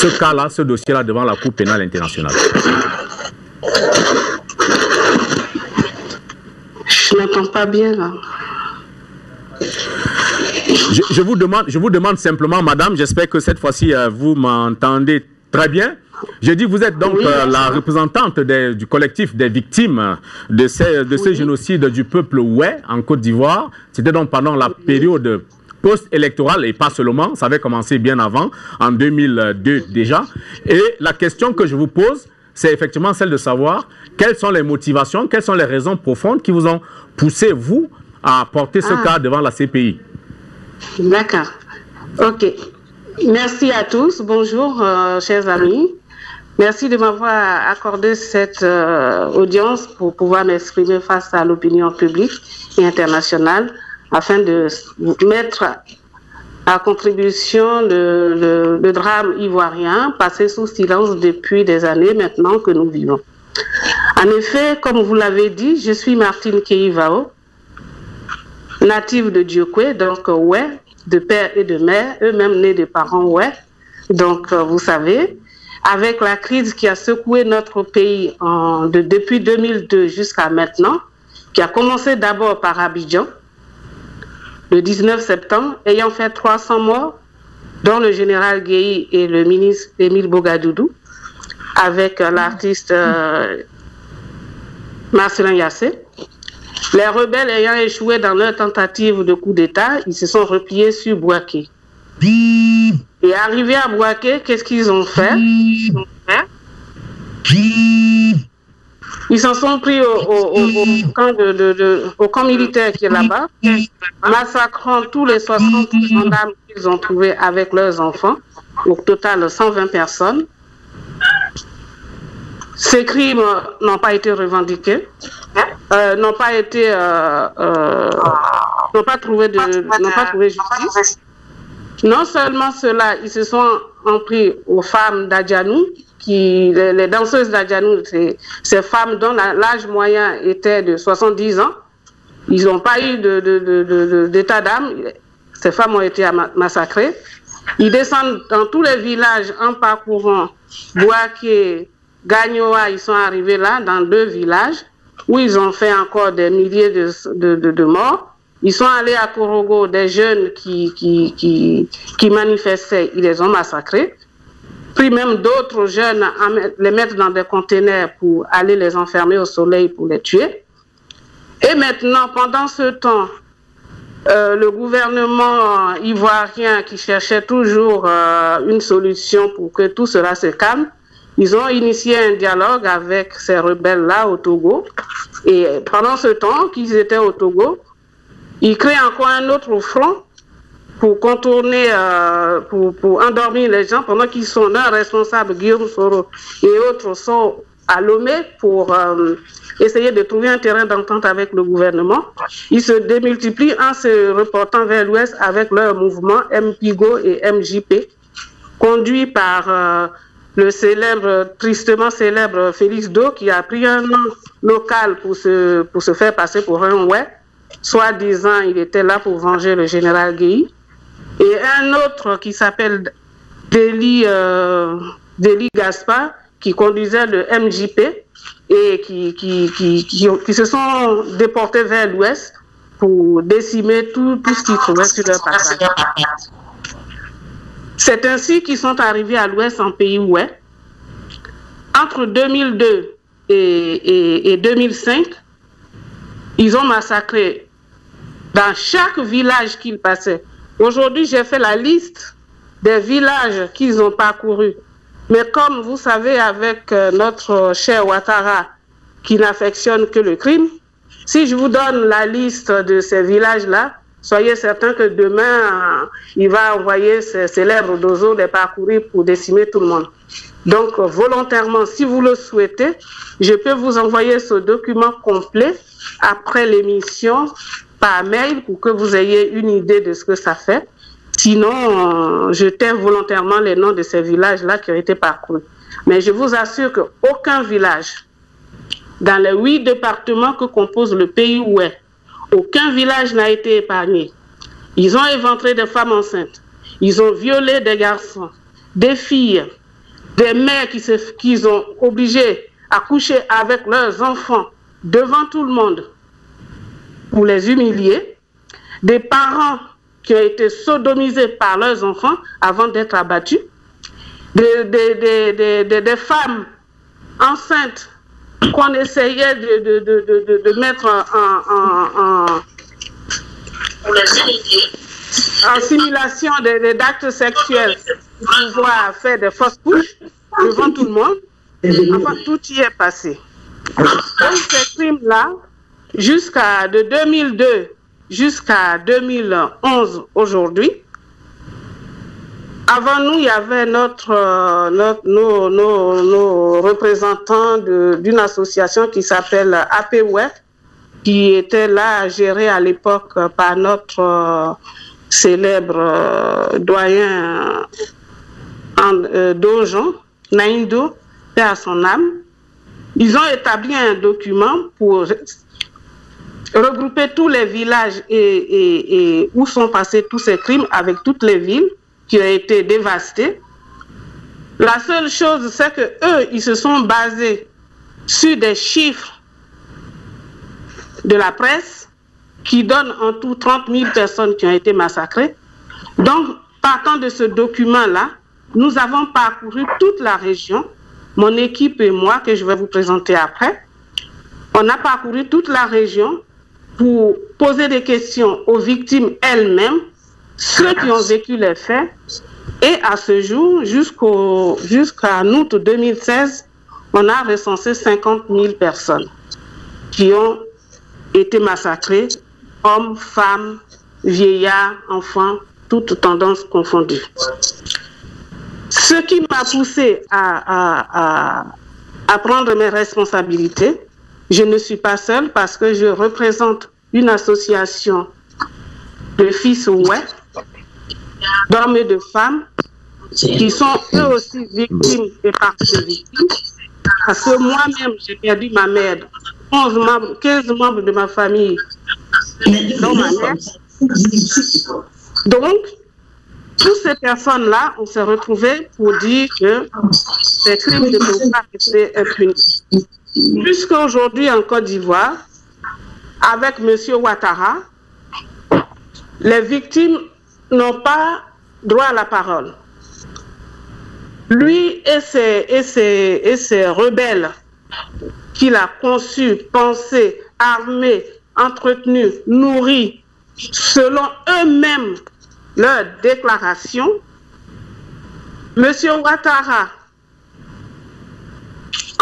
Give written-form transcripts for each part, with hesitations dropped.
ce cas-là, ce dossier-là devant la Cour pénale internationale? Je n'entends pas bien là. Je vous demande simplement, madame, j'espère que cette fois-ci vous m'entendez très bien. Je dis, vous êtes donc oui, la représentante du collectif des victimes de ce génocide du peuple Oué en Côte d'Ivoire. C'était donc pendant la période post-électorale et pas seulement, ça avait commencé bien avant, en 2002 déjà. Et la question que je vous pose, c'est effectivement celle de savoir quelles sont les motivations, quelles sont les raisons profondes qui vous ont poussé, vous, à porter ce cas devant la CPI. D'accord. Ok. Merci à tous. Bonjour, chers amis. Merci de m'avoir accordé cette audience pour pouvoir m'exprimer face à l'opinion publique et internationale afin de mettre à contribution le drame ivoirien passé sous silence depuis des années maintenant que nous vivons. En effet, comme vous l'avez dit, je suis Martine Keïvao, native de Diokwe, donc Oué, de père et de mère, eux-mêmes nés de parents Oué. Donc, vous savez, avec la crise qui a secoué notre pays depuis 2002 jusqu'à maintenant, qui a commencé d'abord par Abidjan, le 19 septembre, ayant fait 300 morts, dont le général Guéhi et le ministre Émile Bogadoudou, avec l'artiste Marcelin Yassé. Les rebelles ayant échoué dans leur tentative de coup d'État, ils se sont repliés sur Bouaké. Et arrivés à Bouaké, qu'est-ce qu'ils ont fait? Ils s'en sont pris au camp militaire qui est là-bas, massacrant tous les 60 gendarmes qu'ils ont trouvés avec leurs enfants, au total 120 personnes. Ces crimes n'ont pas été revendiqués, n'ont pas trouvé justice. Non seulement cela, ils se sont en pris aux femmes d'Adjanou, les danseuses d'Adjanou, ces femmes dont l'âge moyen était de 70 ans. Ils n'ont pas eu d'état d'âme. Ces femmes ont été massacrées. Ils descendent dans tous les villages en parcourant Bouaké, Gagnoa, ils sont arrivés là, dans 2 villages, où ils ont fait encore des milliers de morts. Ils sont allés à Korogo, des jeunes qui manifestaient, ils les ont massacrés. Puis même d'autres jeunes, les mettre dans des containers pour aller les enfermer au soleil pour les tuer. Et maintenant, pendant ce temps, le gouvernement ivoirien qui cherchait toujours une solution pour que tout cela se calme, ils ont initié un dialogue avec ces rebelles-là au Togo. Et pendant ce temps qu'ils étaient au Togo, ils créent encore un autre front pour contourner, pour endormir les gens pendant qu'ils sont leurs responsables, Guillaume Soro et autres, sont à Lomé pour essayer de trouver un terrain d'entente avec le gouvernement. Ils se démultiplient en se reportant vers l'ouest avec leur mouvement MPIGO et MJP, conduit par le tristement célèbre Félix Do, qui a pris un nom local pour se faire passer pour un Oué. Soi-disant, il était là pour venger le général Guéhi. Et un autre qui s'appelle Deli Gaspard, qui conduisait le MJP et qui se sont déportés vers l'ouest pour décimer tout ce qu'ils trouvaient sur leur passage. C'est ainsi qu'ils sont arrivés à l'ouest en pays Oué. Entre 2002 et 2005, ils ont massacré dans chaque village qu'ils passaient. Aujourd'hui, j'ai fait la liste des villages qu'ils ont parcourus. Mais comme vous savez, avec notre cher Ouattara, qui n'affectionne que le crime, si je vous donne la liste de ces villages-là, soyez certains que demain, il va envoyer ses célèbres dozos les parcourir pour décimer tout le monde. Donc, volontairement, si vous le souhaitez, je peux vous envoyer ce document complet après l'émission par mail pour que vous ayez une idée de ce que ça fait. Sinon, je tais volontairement les noms de ces villages-là qui ont été parcourus. Mais je vous assure qu'aucun village, dans les 8 départements que compose le pays Oué, aucun village n'a été épargné. Ils ont éventré des femmes enceintes. Ils ont violé des garçons, des filles, des mères qui sont obligées à coucher avec leurs enfants devant tout le monde pour les humilier, des parents qui ont été sodomisés par leurs enfants avant d'être abattus, des femmes enceintes qu'on essayait de mettre en simulation d'actes sexuels pour pouvoir faire des fausses couches devant tout le monde. Enfin, tout y est passé. Donc, ces crimes-là, de 2002 jusqu'à 2011 aujourd'hui, avant nous, il y avait nos représentants d'une association qui s'appelle APWE, qui était là gérée à l'époque par notre célèbre doyen Dojon, Naïndo, paix à son âme. Ils ont établi un document pour regrouper tous les villages et où sont passés tous ces crimes avec toutes les villes qui ont été dévastées. La seule chose, c'est que eux, ils se sont basés sur des chiffres de la presse qui donnent en tout 30 000 personnes qui ont été massacrées. Donc, partant de ce document-là, nous avons parcouru toute la région, mon équipe et moi, que je vais vous présenter après. On a parcouru toute la région pour poser des questions aux victimes elles-mêmes, ceux qui ont vécu les faits. Et à ce jour, jusqu'à août 2016, on a recensé 50 000 personnes qui ont été massacrées, hommes, femmes, vieillards, enfants, toutes tendances confondues. Ce qui m'a poussé à prendre mes responsabilités, je ne suis pas seule parce que je représente une association de fils ouais, d'hommes et de femmes qui sont eux aussi victimes et parties de victimes. Parce que moi-même, j'ai perdu ma mère, 15 membres de ma famille, dont ma mère. Donc, toutes ces personnes-là, on s'est retrouvés pour dire que ces crimes ne peuvent pas rester impunis. Puisqu'aujourd'hui, en Côte d'Ivoire, avec M. Ouattara, les victimes n'ont pas droit à la parole. Lui et ses rebelles qu'il a conçus, pensés, armés, entretenus, nourris, selon eux-mêmes leurs déclarations, M. Ouattara,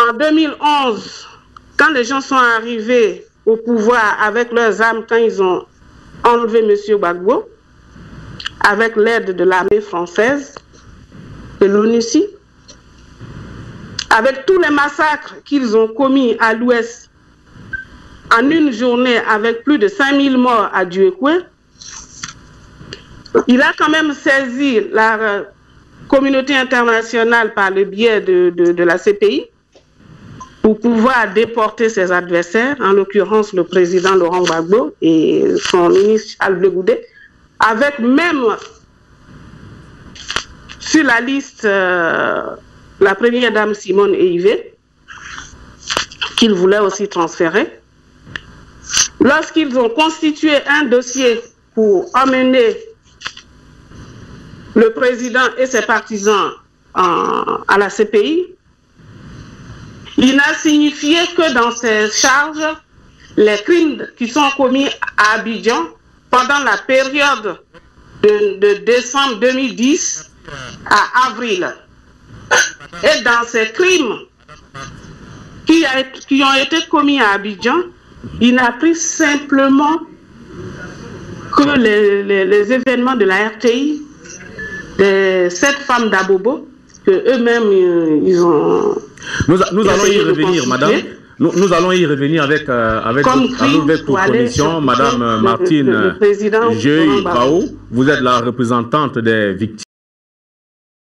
en 2011, quand les gens sont arrivés au pouvoir avec leurs armes, quand ils ont enlevé M. Gbagbo, avec l'aide de l'armée française, de l'ONUCI, avec tous les massacres qu'ils ont commis à l'ouest, en une journée avec plus de 5000 morts à Dieukwé, il a quand même saisi la communauté internationale par le biais de la CPI pour pouvoir déporter ses adversaires, en l'occurrence le président Laurent Gbagbo et son ministre Charles Blé Goudé, avec même sur la liste la première dame Simone Eivé, qu'ils voulaient aussi transférer. Lorsqu'ils ont constitué un dossier pour emmener le président et ses partisans à la CPI, il n'a signifié que dans ses charges les crimes qui sont commis à Abidjan pendant la période de décembre 2010 à avril. Et dans ces crimes qui ont été commis à Abidjan, il n'a pris simplement que les événements de la RTI, de cette femme d'Abobo, que eux-mêmes, ils ont... Nous allons y revenir, madame. Nous allons y revenir avec la nouvelle commission, madame Martine Jeuy Bao. Vous êtes la représentante des victimes.